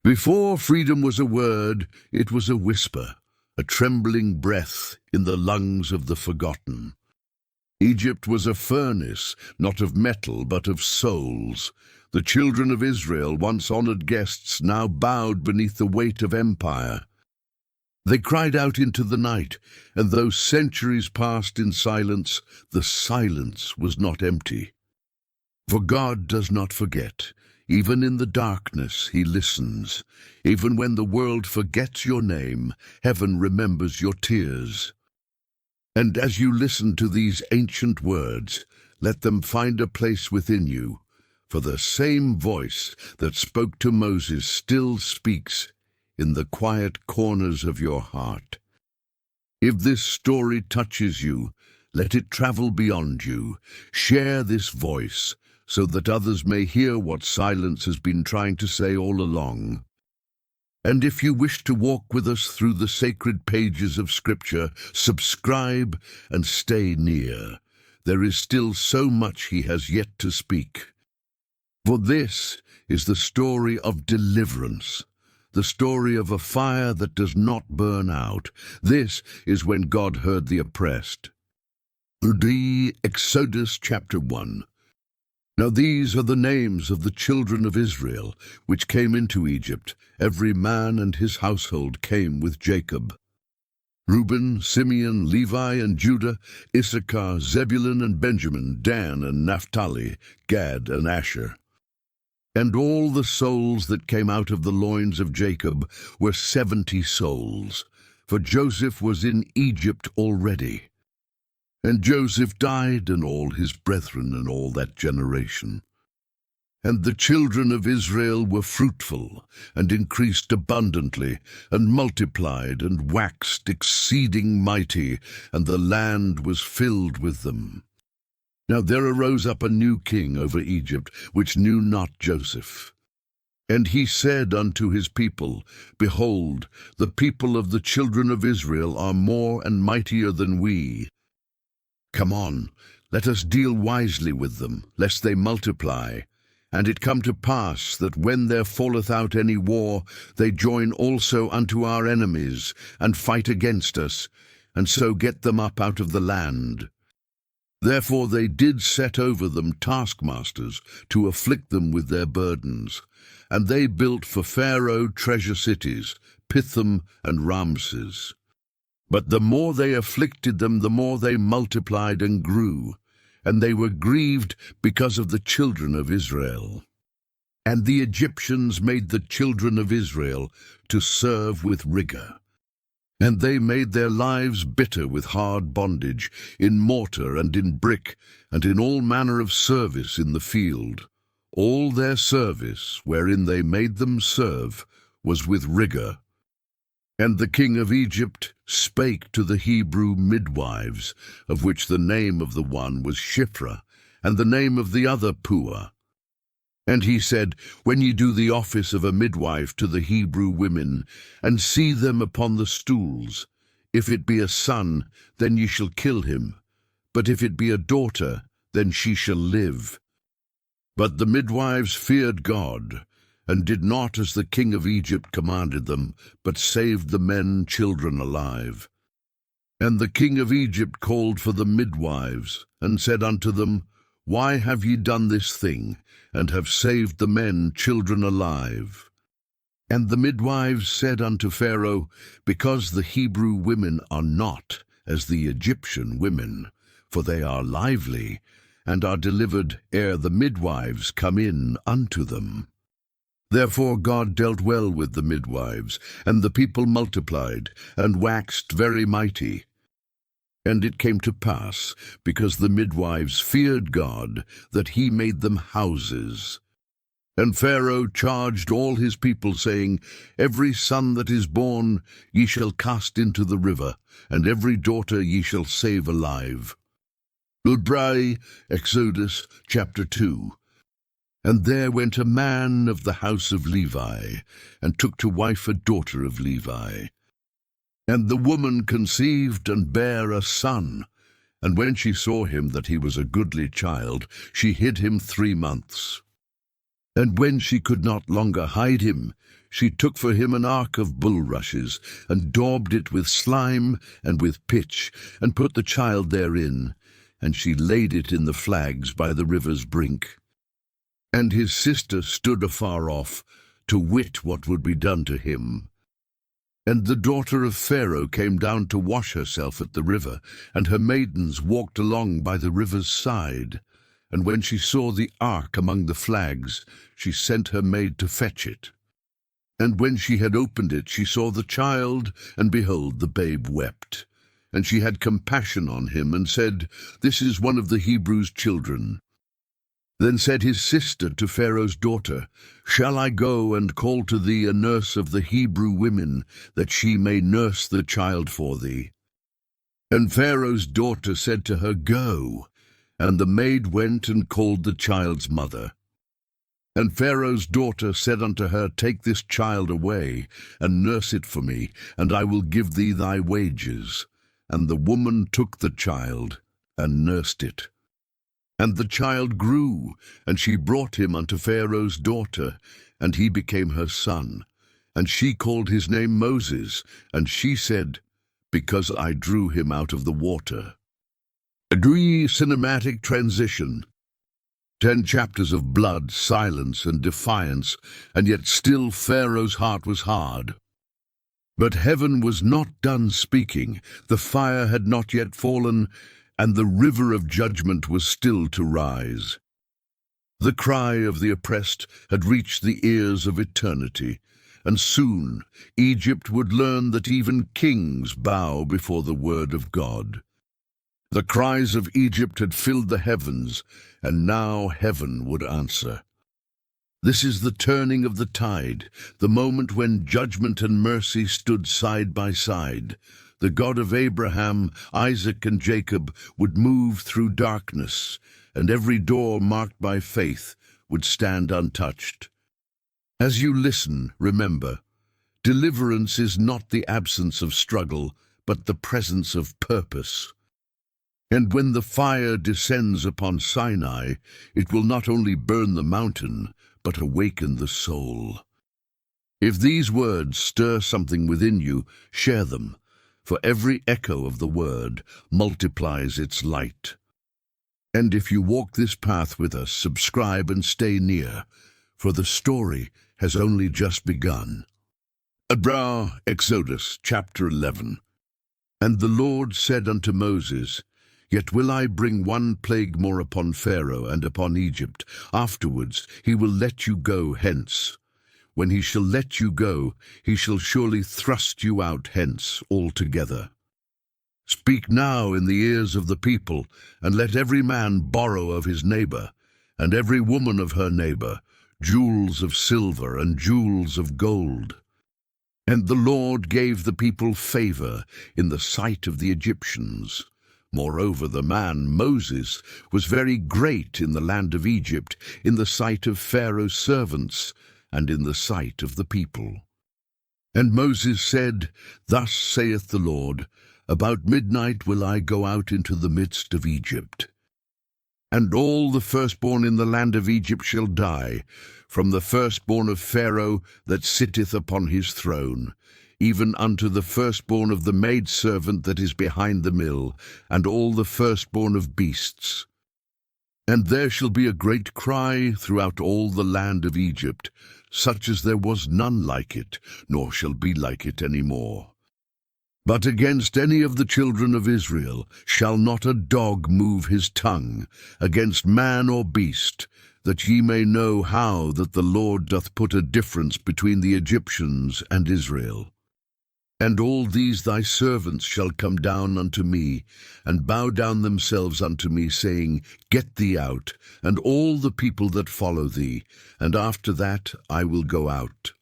Before freedom was a word, it was a whisper, a trembling breath in the lungs of the forgotten. Egypt was a furnace, not of metal, but of souls. The children of Israel, once honored guests, now bowed beneath the weight of empire. They cried out into the night, and though centuries passed in silence, the silence was not empty. For God does not forget. Even in the darkness he listens. Even when the world forgets your name, heaven remembers your tears. And as you listen to these ancient words, let them find a place within you, for the same voice that spoke to Moses still speaks in the quiet corners of your heart. If this story touches you, let it travel beyond you. Share this voice, so that others may hear what silence has been trying to say all along. And if you wish to walk with us through the sacred pages of Scripture, subscribe and stay near. There is still so much he has yet to speak. For this is the story of deliverance, the story of a fire that does not burn out. This is when God heard the oppressed. Exodus chapter 1. Now these are the names of the children of Israel, which came into Egypt. Every man and his household came with Jacob. Reuben, Simeon, Levi, and Judah, Issachar, Zebulun and Benjamin, Dan and Naphtali, Gad and Asher. And all the souls that came out of the loins of Jacob were 70 souls, for Joseph was in Egypt already. And Joseph died, and all his brethren, and all that generation. And the children of Israel were fruitful, and increased abundantly, and multiplied, and waxed exceeding mighty, and the land was filled with them. Now there arose up a new king over Egypt, which knew not Joseph. And he said unto his people, Behold, the people of the children of Israel are more and mightier than we. Come on, let us deal wisely with them, lest they multiply. And it come to pass that when there falleth out any war, they join also unto our enemies, and fight against us, and so get them up out of the land. Therefore they did set over them taskmasters, to afflict them with their burdens. And they built for Pharaoh treasure cities, Pithom and Ramses. But the more they afflicted them, the more they multiplied and grew, and they were grieved because of the children of Israel. And the Egyptians made the children of Israel to serve with rigor. And they made their lives bitter with hard bondage, in mortar and in brick, and in all manner of service in the field. All their service, wherein they made them serve, was with rigor. And the king of Egypt spake to the Hebrew midwives, of which the name of the one was Shiphrah, and the name of the other Puah. And he said, When ye do the office of a midwife to the Hebrew women, and see them upon the stools, if it be a son, then ye shall kill him, but if it be a daughter, then she shall live. But the midwives feared God, and did not as the king of Egypt commanded them, but saved the men children alive. And the king of Egypt called for the midwives, and said unto them, Why have ye done this thing, and have saved the men children alive? And the midwives said unto Pharaoh, Because the Hebrew women are not as the Egyptian women, for they are lively, and are delivered ere the midwives come in unto them. Therefore God dealt well with the midwives, and the people multiplied, and waxed very mighty. And it came to pass, because the midwives feared God, that he made them houses. And Pharaoh charged all his people, saying, Every son that is born ye shall cast into the river, and every daughter ye shall save alive. Goodbye, Exodus chapter 2. And there went a man of the house of Levi, and took to wife a daughter of Levi. And the woman conceived and bare a son. And when she saw him that he was a goodly child, she hid him 3 months. And when she could not longer hide him, she took for him an ark of bulrushes, and daubed it with slime and with pitch, and put the child therein, and she laid it in the flags by the river's brink. And his sister stood afar off, to wit what would be done to him. And the daughter of Pharaoh came down to wash herself at the river, and her maidens walked along by the river's side. And when she saw the ark among the flags, she sent her maid to fetch it. And when she had opened it, she saw the child, and behold, the babe wept. And she had compassion on him, and said, This is one of the Hebrews' children. Then said his sister to Pharaoh's daughter, Shall I go and call to thee a nurse of the Hebrew women, that she may nurse the child for thee? And Pharaoh's daughter said to her, Go. And the maid went and called the child's mother. And Pharaoh's daughter said unto her, Take this child away, and nurse it for me, and I will give thee thy wages. And the woman took the child, and nursed it. And the child grew, and she brought him unto Pharaoh's daughter, and he became her son. And she called his name Moses, and she said, Because I drew him out of the water. Agree cinematic transition. 10 chapters of blood, silence, and defiance, and yet still Pharaoh's heart was hard. But heaven was not done speaking, the fire had not yet fallen, and the river of judgment was still to rise. The cry of the oppressed had reached the ears of eternity, and soon Egypt would learn that even kings bow before the word of God. The cries of Egypt had filled the heavens, and now heaven would answer. This is the turning of the tide, the moment when judgment and mercy stood side by side. The God of Abraham, Isaac, and Jacob would move through darkness, and every door marked by faith would stand untouched. As you listen, remember, deliverance is not the absence of struggle, but the presence of purpose. And when the fire descends upon Sinai, it will not only burn the mountain, but awaken the soul. If these words stir something within you, share them, for every echo of the word multiplies its light. And if you walk this path with us, subscribe and stay near, for the story has only just begun. Exodus chapter 11. And the Lord said unto Moses, Yet will I bring one plague more upon Pharaoh and upon Egypt. Afterwards he will let you go hence. When he shall let you go, he shall surely thrust you out hence altogether. Speak now in the ears of the people, and let every man borrow of his neighbor, and every woman of her neighbor, jewels of silver and jewels of gold. And the Lord gave the people favor in the sight of the Egyptians. Moreover, the man Moses was very great in the land of Egypt, in the sight of Pharaoh's servants, and in the sight of the people. And Moses said, Thus saith the Lord, About midnight will I go out into the midst of Egypt. And all the firstborn in the land of Egypt shall die, from the firstborn of Pharaoh that sitteth upon his throne, even unto the firstborn of the maidservant that is behind the mill, and all the firstborn of beasts. And there shall be a great cry throughout all the land of Egypt, such as there was none like it, nor shall be like it any more. But against any of the children of Israel shall not a dog move his tongue, against man or beast, that ye may know how that the Lord doth put a difference between the Egyptians and Israel. And all these thy servants shall come down unto me, and bow down themselves unto me, saying, Get thee out, and all the people that follow thee, and after that I will go out.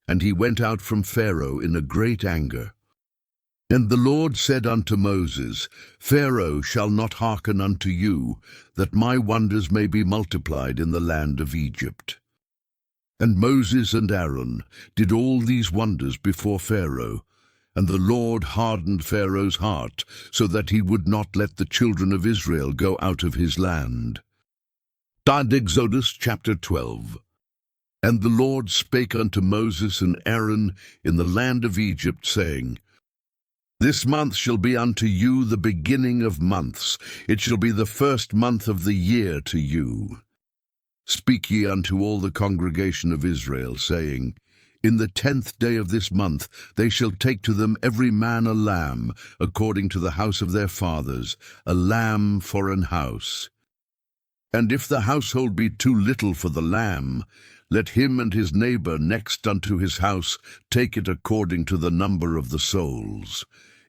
And he went out from Pharaoh in a great anger. And the Lord said unto Moses, Pharaoh shall not hearken unto you, that my wonders may be multiplied in the land of Egypt. And Moses and Aaron did all these wonders before Pharaoh, and the Lord hardened Pharaoh's heart, so that he would not let the children of Israel go out of his land. Exodus chapter 12. And the Lord spake unto Moses and Aaron in the land of Egypt, saying, This month shall be unto you the beginning of months. It shall be the first month of the year to you. Speak ye unto all the congregation of Israel, saying, In the 10th day of this month they shall take to them every man a lamb, according to the house of their fathers, a lamb for an house. And if the household be too little for the lamb, let him and his neighbor next unto his house take it according to the number of the souls.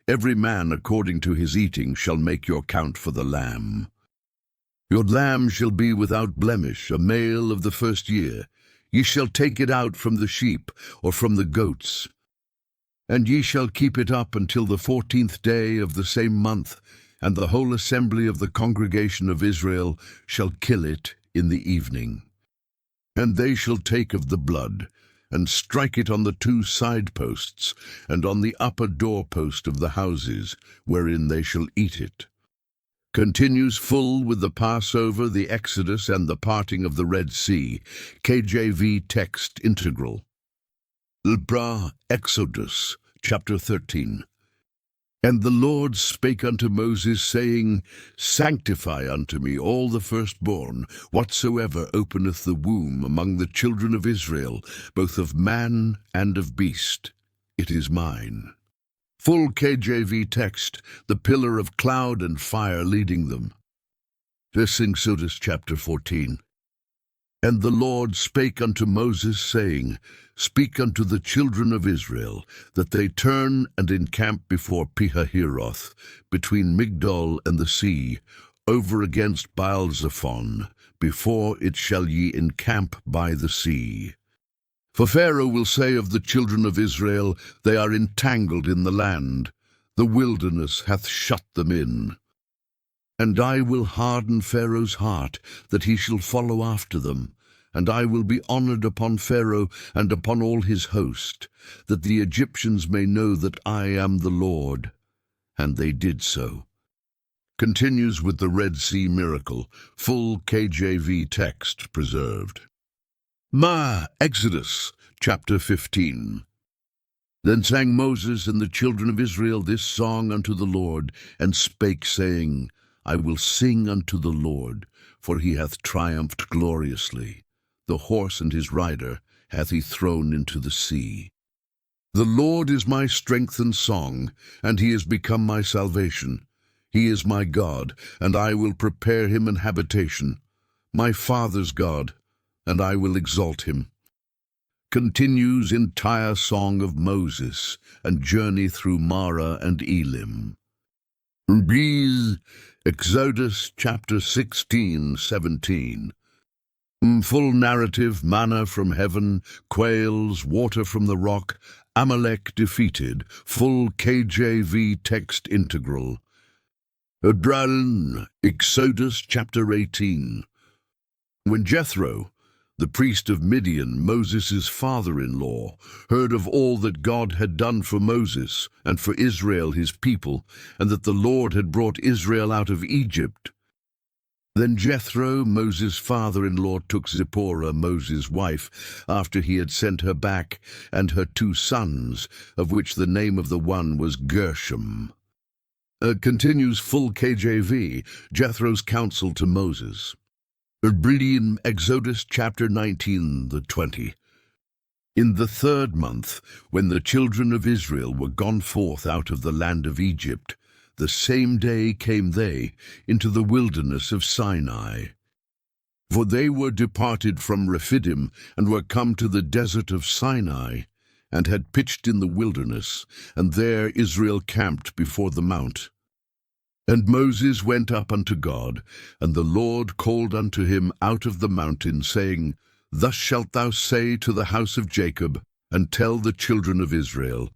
Every man according to his eating shall make your count for the lamb. Your lamb shall be without blemish, a male of the first year. Ye shall take it out from the sheep, or from the goats. And ye shall keep it up until the 14th day of the same month, and the whole assembly of the congregation of Israel shall kill it in the evening. And they shall take of the blood, and strike it on the 2 side posts, and on the upper doorpost of the houses, wherein they shall eat it. Continues full with the Passover, the Exodus, and the parting of the Red Sea. KJV text integral. Exodus chapter 13. And the Lord spake unto Moses, saying, Sanctify unto me all the firstborn, whatsoever openeth the womb among the children of Israel, both of man and of beast. It is mine. Full KJV text, the pillar of cloud and fire leading them. Exodus chapter 14. And the Lord spake unto Moses, saying, Speak unto the children of Israel, that they turn and encamp before Pihahiroth, between Migdol and the sea, over against Baal-zephon, before it shall ye encamp by the sea. For Pharaoh will say of the children of Israel, They are entangled in the land, the wilderness hath shut them in. And I will harden Pharaoh's heart, that he shall follow after them. And I will be honored upon Pharaoh and upon all his host, that the Egyptians may know that I am the Lord. And they did so. Continues with the Red Sea miracle, full KJV text preserved. Exodus chapter 15. Then sang Moses and the children of Israel this song unto the Lord, and spake, saying, I will sing unto the Lord, for he hath triumphed gloriously. The horse and his rider hath he thrown into the sea. The Lord is my strength and song, and he is become my salvation. He is my God, and I will prepare him an habitation, my father's God, and I will exalt him. Continues entire song of Moses, and journey through Mara and Elim. Exodus chapter 16, 17. Full narrative, manna from heaven, quails, water from the rock, Amalek defeated, full KJV text integral. Exodus chapter 18. When Jethro, the priest of Midian, Moses' father-in-law, heard of all that God had done for Moses and for Israel his people, and that the Lord had brought Israel out of Egypt, then Jethro, Moses' father-in-law, took Zipporah, Moses' wife, after he had sent her back, and her 2 sons, of which the name of the one was Gershom. Continues full KJV, Jethro's counsel to Moses. Exodus chapter 19, the 20. In the 3rd month, when the children of Israel were gone forth out of the land of Egypt, the same day came they into the wilderness of Sinai. For they were departed from Rephidim, and were come to the desert of Sinai, and had pitched in the wilderness, and there Israel camped before the mount. And Moses went up unto God, and the Lord called unto him out of the mountain, saying, Thus shalt thou say to the house of Jacob, and tell the children of Israel,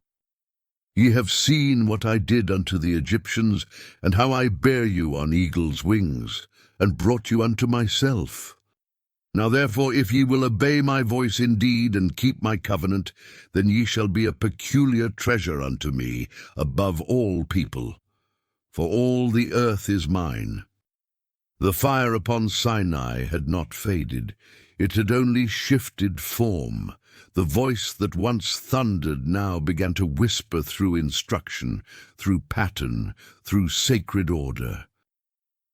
Ye have seen what I did unto the Egyptians, and how I bare you on eagle's wings, and brought you unto myself. Now therefore, if ye will obey my voice indeed, and keep my covenant, then ye shall be a peculiar treasure unto me, above all people. For all the earth is mine. The fire upon Sinai had not faded. It had only shifted form. The voice that once thundered now began to whisper through instruction, through pattern, through sacred order.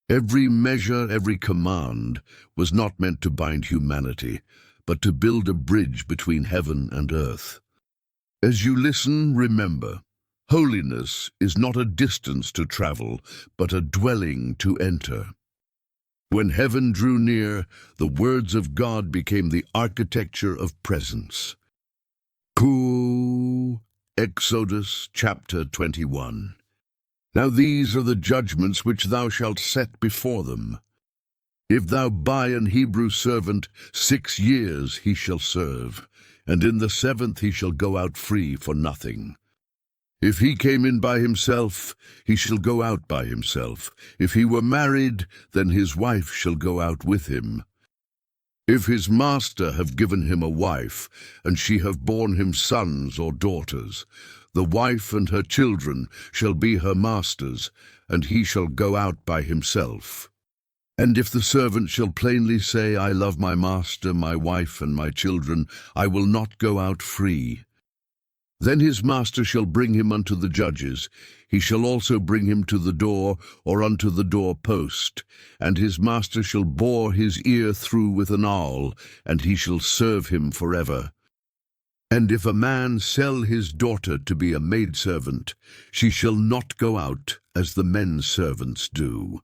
Every measure, every command was not meant to bind humanity, but to build a bridge between heaven and earth. As you listen, remember, holiness is not a distance to travel, but a dwelling to enter. When heaven drew near, the words of God became the architecture of presence. Exodus chapter 21. Now these are the judgments which thou shalt set before them. If thou buy an Hebrew servant, 6 years he shall serve, and in the 7th he shall go out free for nothing. If he came in by himself, he shall go out by himself. If he were married, then his wife shall go out with him. If his master have given him a wife, and she have borne him sons or daughters, the wife and her children shall be her master's, and he shall go out by himself. And if the servant shall plainly say, I love my master, my wife, and my children, I will not go out free. Then his master shall bring him unto the judges. He shall also bring him to the door, or unto the door post. And his master shall bore his ear through with an awl, and he shall serve him forever. And if a man sell his daughter to be a maidservant, she shall not go out as the men's servants do.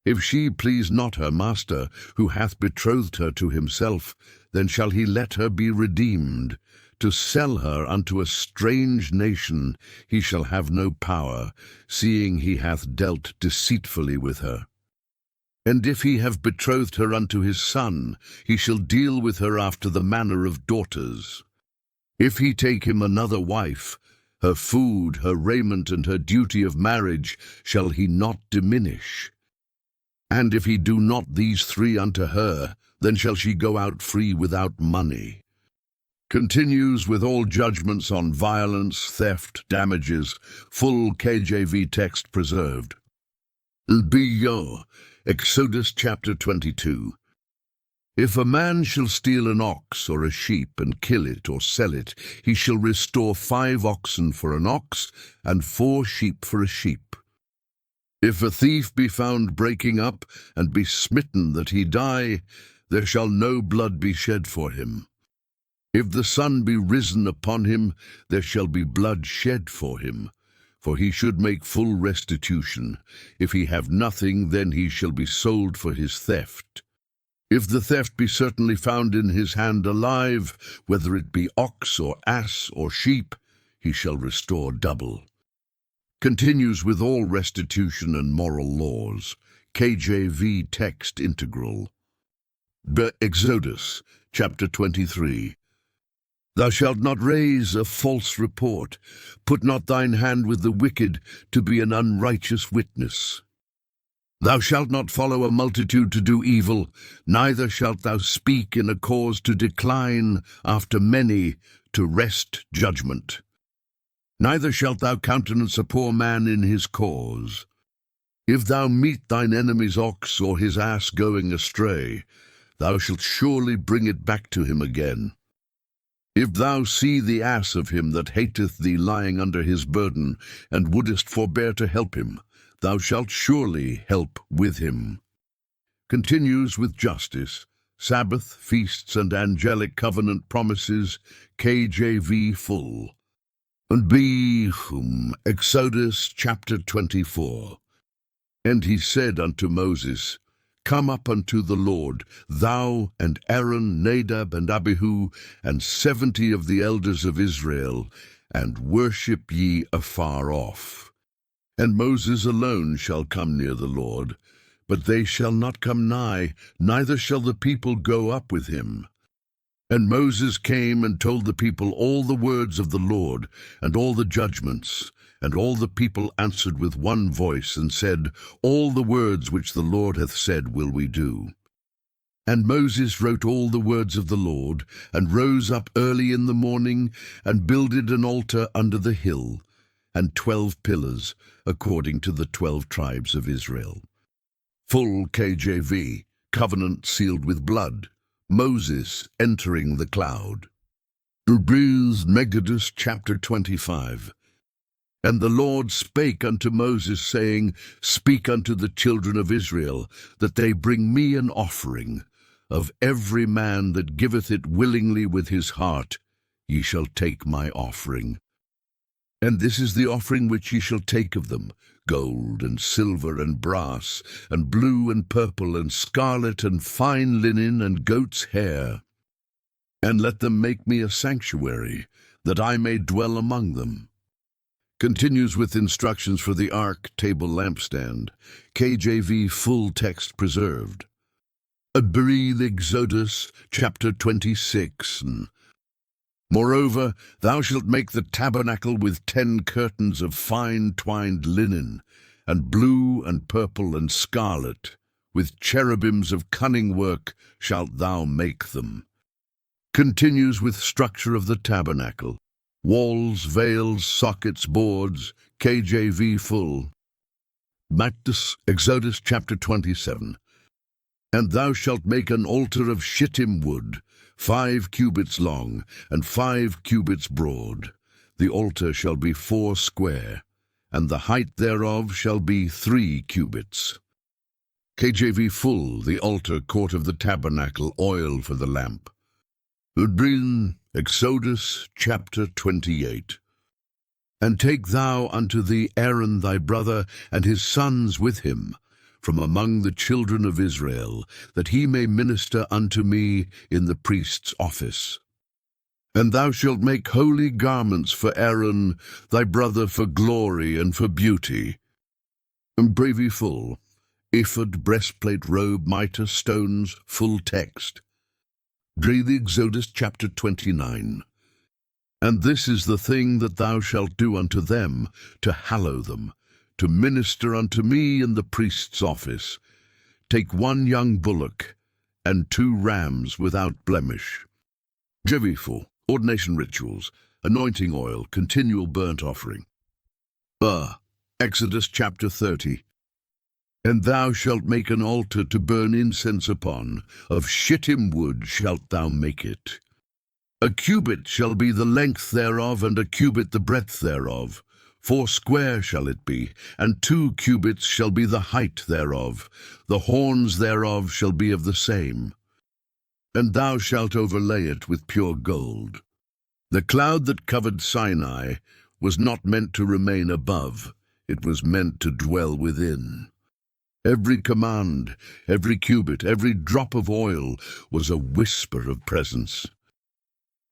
If she please not her master, who hath betrothed her to himself, then shall he let her be redeemed. To sell her unto a strange nation he shall have no power, seeing he hath dealt deceitfully with her. And if he have betrothed her unto his son, he shall deal with her after the manner of daughters. If he take him another wife, her food, her raiment, and her duty of marriage shall he not diminish. And if he do not these 3 unto her, then shall she go out free without money. Continues with all judgments on violence, theft, damages, full KJV text preserved. Exodus chapter 22. If a man shall steal an ox or a sheep and kill it or sell it, he shall restore 5 oxen for an ox and 4 sheep for a sheep. If a thief be found breaking up and be smitten that he die, there shall no blood be shed for him. If the sun be risen upon him, there shall be blood shed for him, for he should make full restitution. If he have nothing, then he shall be sold for his theft. If the theft be certainly found in his hand alive, whether it be ox or ass or sheep, he shall restore double. Continues with all restitution and moral laws. KJV text integral. Exodus chapter 23. Thou shalt not raise a false report. Put not thine hand with the wicked to be an unrighteous witness. Thou shalt not follow a multitude to do evil, neither shalt thou speak in a cause to decline after many to wrest judgment. Neither shalt thou countenance a poor man in his cause. If thou meet thine enemy's ox or his ass going astray, thou shalt surely bring it back to him again. If thou see the ass of him that hateth thee lying under his burden, and wouldest forbear to help him, thou shalt surely help with him. Continues with justice, Sabbath, feasts, and angelic covenant promises, KJV full. And Exodus chapter 24. And he said unto Moses, Come up unto the Lord, thou and Aaron, Nadab and Abihu, and 70 of the elders of Israel, and worship ye afar off. And Moses alone shall come near the Lord, but they shall not come nigh, neither shall the people go up with him. And Moses came and told the people all the words of the Lord, and all the judgments. And all the people answered with one voice, and said, All the words which the Lord hath said will we do. And Moses wrote all the words of the Lord, and rose up early in the morning, and builded an altar under the hill, and 12 pillars, according to the 12 tribes of Israel. Full KJV, covenant sealed with blood, Moses entering the cloud. Exodus chapter 25. And the Lord spake unto Moses, saying, Speak unto the children of Israel, that they bring me an offering. Of every man that giveth it willingly with his heart, ye shall take my offering. And this is the offering which ye shall take of them, gold and silver and brass, and blue and purple and scarlet and fine linen and goat's hair. And let them make me a sanctuary, that I may dwell among them. Continues with instructions for the ark, table, lampstand. KJV full text preserved. Exodus chapter 26. Moreover, thou shalt make the tabernacle with 10 curtains of fine twined linen, and blue and purple and scarlet. With cherubims of cunning work shalt thou make them. Continues with structure of the tabernacle. Walls, veils, sockets, boards, KJV full. Exodus chapter 27. And thou shalt make an altar of shittim wood, 5 cubits long, and 5 cubits broad. The altar shall be 4 square, and the height thereof shall be 3 cubits. KJV full, the altar, court of the tabernacle, oil for the lamp. Exodus chapter 28. And take thou unto thee Aaron thy brother, and his sons with him, from among the children of Israel, that he may minister unto me in the priest's office. And thou shalt make holy garments for Aaron thy brother, for glory and for beauty. And Brevy full, ephod, breastplate, robe, mitre, stones, full text. Exodus chapter 29. And this is the thing that thou shalt do unto them, to hallow them, to minister unto me in the priest's office. Take 1 young bullock, and 2 rams without blemish. Jevifu, ordination rituals, anointing oil, continual burnt offering. Exodus chapter 30. And thou shalt make an altar to burn incense upon, of shittim wood shalt thou make it. A cubit shall be the length thereof, and a cubit the breadth thereof. 4 square shall it be, and 2 cubits shall be the height thereof. The horns thereof shall be of the same. And thou shalt overlay it with pure gold. The cloud that covered Sinai was not meant to remain above, it was meant to dwell within. Every command, every cubit, every drop of oil was a whisper of presence.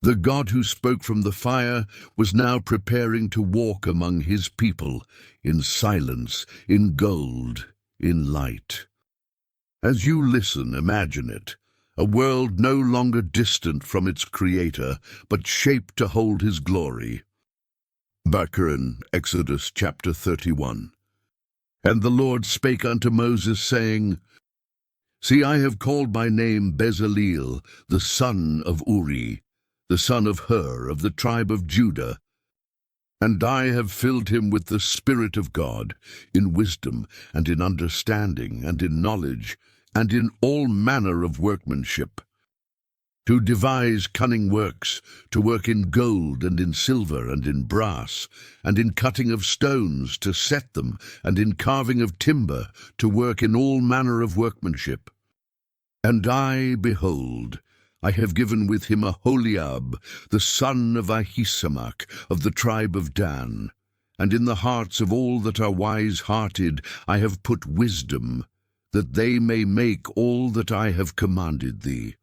The God who spoke from the fire was now preparing to walk among his people, in silence, in gold, in light. As you listen, imagine it, a world no longer distant from its Creator, but shaped to hold his glory. Exodus chapter 31. And the Lord spake unto Moses, saying, See, I have called by name Bezaleel, the son of Uri, the son of Hur, of the tribe of Judah. And I have filled him with the Spirit of God, in wisdom, and in understanding, and in knowledge, and in all manner of workmanship, to devise cunning works, to work in gold, and in silver, and in brass, and in cutting of stones, to set them, and in carving of timber, to work in all manner of workmanship. And I, behold, I have given with him Aholiab, the son of Ahisamach, of the tribe of Dan. And in the hearts of all that are wise-hearted I have put wisdom, that they may make all that I have commanded thee.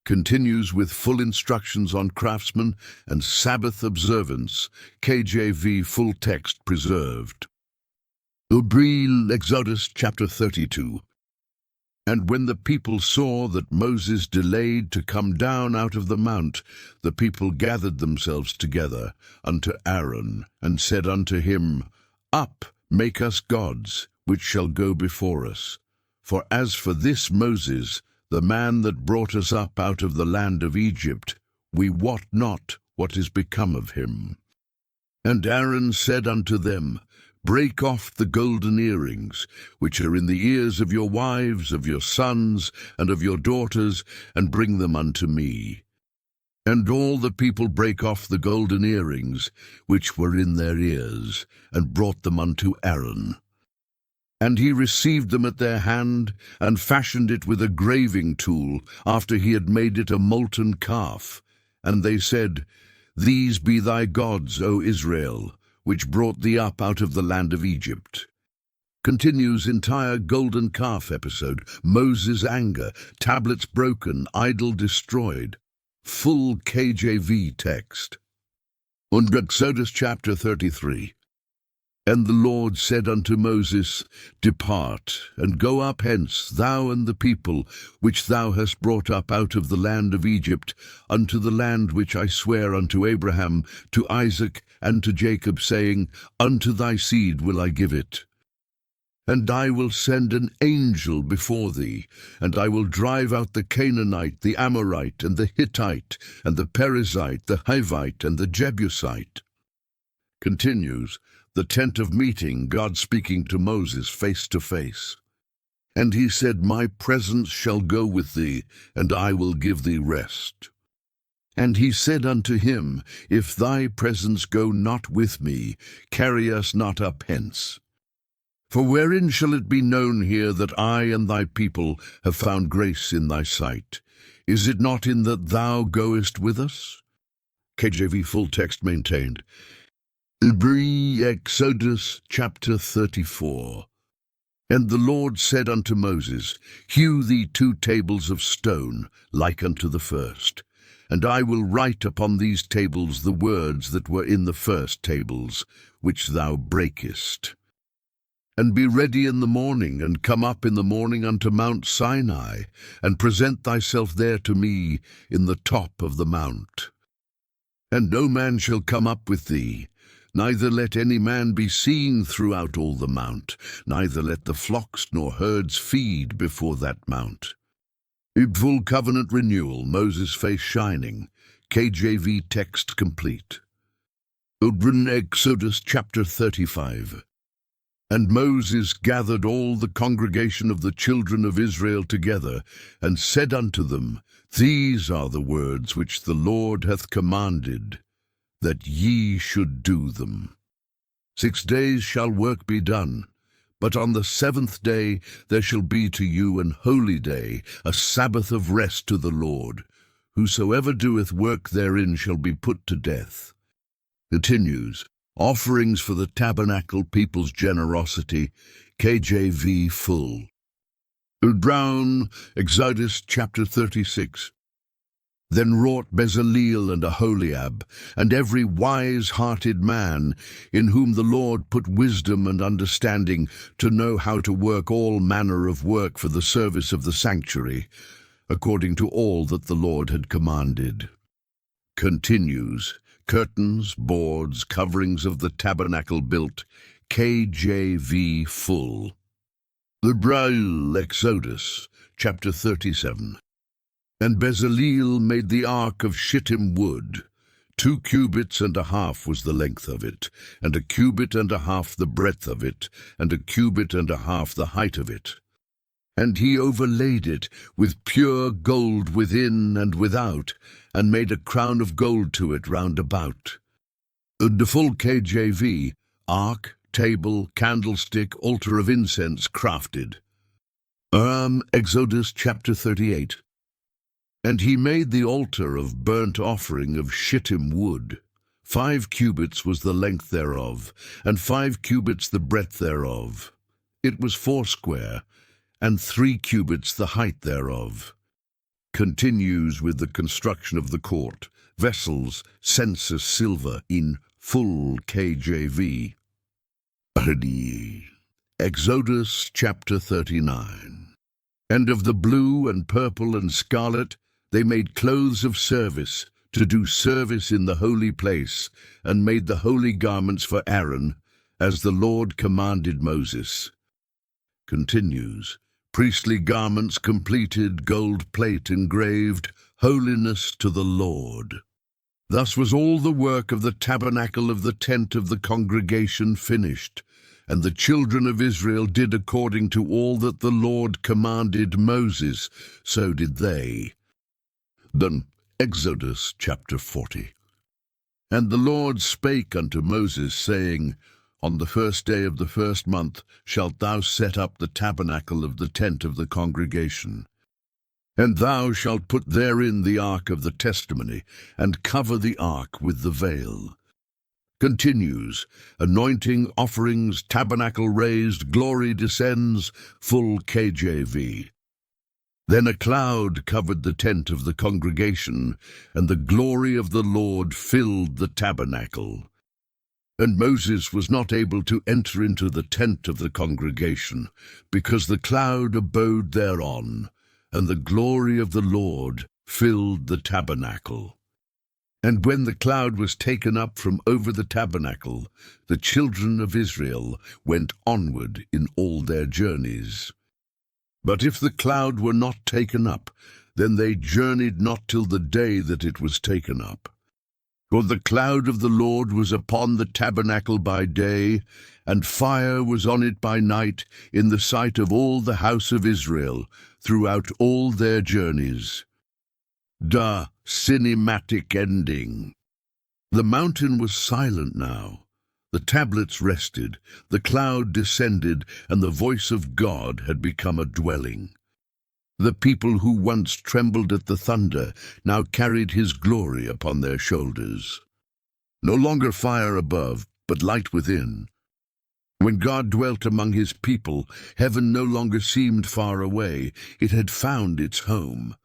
Continues with full instructions on craftsmen and Sabbath observance, KJV full text preserved. Exodus chapter 32. And when the people saw that Moses delayed to come down out of the mount, the people gathered themselves together unto Aaron, and said unto him, Up, make us gods, which shall go before us. For as for this Moses, the man that brought us up out of the land of Egypt, we wot not what is become of him. And Aaron said unto them, break off the golden earrings, which are in the ears of your wives, of your sons, and of your daughters, and bring them unto me. And all the people brake off the golden earrings, which were in their ears, and brought them unto Aaron. And he received them at their hand, and fashioned it with a graving tool, after he had made it a molten calf. And they said, These be thy gods, O Israel, which brought thee up out of the land of Egypt. Continues entire golden calf episode, Moses' anger, tablets broken, idol destroyed. Full KJV text. Und Exodus chapter 33. And the Lord said unto Moses, Depart, and go up hence, thou and the people, which thou hast brought up out of the land of Egypt, unto the land which I swear unto Abraham, to Isaac, and to Jacob, saying, Unto thy seed will I give it. And I will send an angel before thee, and I will drive out the Canaanite, the Amorite, and the Hittite, and the Perizzite, the Hivite, and the Jebusite. Continues, the tent of meeting, God speaking to Moses face to face. And he said, My presence shall go with thee, and I will give thee rest. And he said unto him, If thy presence go not with me, carry us not up hence. For wherein shall it be known here that I and thy people have found grace in thy sight? Is it not in that thou goest with us? KJV full text maintained. Exodus chapter 34. And the Lord said unto Moses, Hew thee 2 tables of stone, like unto the first. And I will write upon these tables the words that were in the first tables, which thou breakest. And be ready in the morning, and come up in the morning unto Mount Sinai, and present thyself there to me in the top of the mount. And no man shall come up with thee, neither let any man be seen throughout all the mount, neither let the flocks nor herds feed before that mount. Full covenant renewal, Moses' face shining, KJV text complete. Exodus chapter 35. And Moses gathered all the congregation of the children of Israel together, and said unto them, These are the words which the Lord hath commanded, that ye should do them. 6 days shall work be done, but on the 7th day there shall be to you an holy day, a Sabbath of rest to the Lord. Whosoever doeth work therein shall be put to death. Continues, offerings for the tabernacle, people's generosity, KJV full. Brown, Exodus chapter 36. Then wrought Bezaleel and Aholiab, and every wise-hearted man, in whom the Lord put wisdom and understanding, to know how to work all manner of work for the service of the sanctuary, according to all that the Lord had commanded. Continues, curtains, boards, coverings of the tabernacle built, KJV full. The Braille, Exodus, chapter 37. And Bezaleel made the ark of shittim wood. 2 cubits and a half was the length of it, and 1 cubit and a half the breadth of it, and 1 cubit and a half the height of it. And he overlaid it with pure gold within and without, and made a crown of gold to it round about. The full KJV, ark, table, candlestick, altar of incense crafted. Exodus chapter 38. And he made the altar of burnt offering of shittim wood. 5 cubits was the length thereof, and 5 cubits the breadth thereof. It was foursquare, and 3 cubits the height thereof. Continues with the construction of the court, vessels, census silver, in full KJV. Exodus chapter 39. And of the blue and purple and scarlet they made clothes of service, to do service in the holy place, and made the holy garments for Aaron, as the Lord commanded Moses. Continues, priestly garments completed, gold plate engraved, holiness to the Lord. Thus was all the work of the tabernacle of the tent of the congregation finished, and the children of Israel did according to all that the Lord commanded Moses, so did they. Then Exodus chapter 40. And the Lord spake unto Moses, saying, On the first day of the first month shalt thou set up the tabernacle of the tent of the congregation. And thou shalt put therein the ark of the testimony, and cover the ark with the veil. Continues, anointing, offerings, tabernacle raised, glory descends, full KJV. Then a cloud covered the tent of the congregation, and the glory of the Lord filled the tabernacle. And Moses was not able to enter into the tent of the congregation, because the cloud abode thereon, and the glory of the Lord filled the tabernacle. And when the cloud was taken up from over the tabernacle, the children of Israel went onward in all their journeys. But if the cloud were not taken up, then they journeyed not till the day that it was taken up. For the cloud of the Lord was upon the tabernacle by day, and fire was on it by night, in the sight of all the house of Israel, throughout all their journeys. Cinematic ending. The mountain was silent now. The tablets rested, the cloud descended, and the voice of God had become a dwelling. The people who once trembled at the thunder now carried his glory upon their shoulders. No longer fire above, but light within. When God dwelt among his people, heaven no longer seemed far away. It had found its home.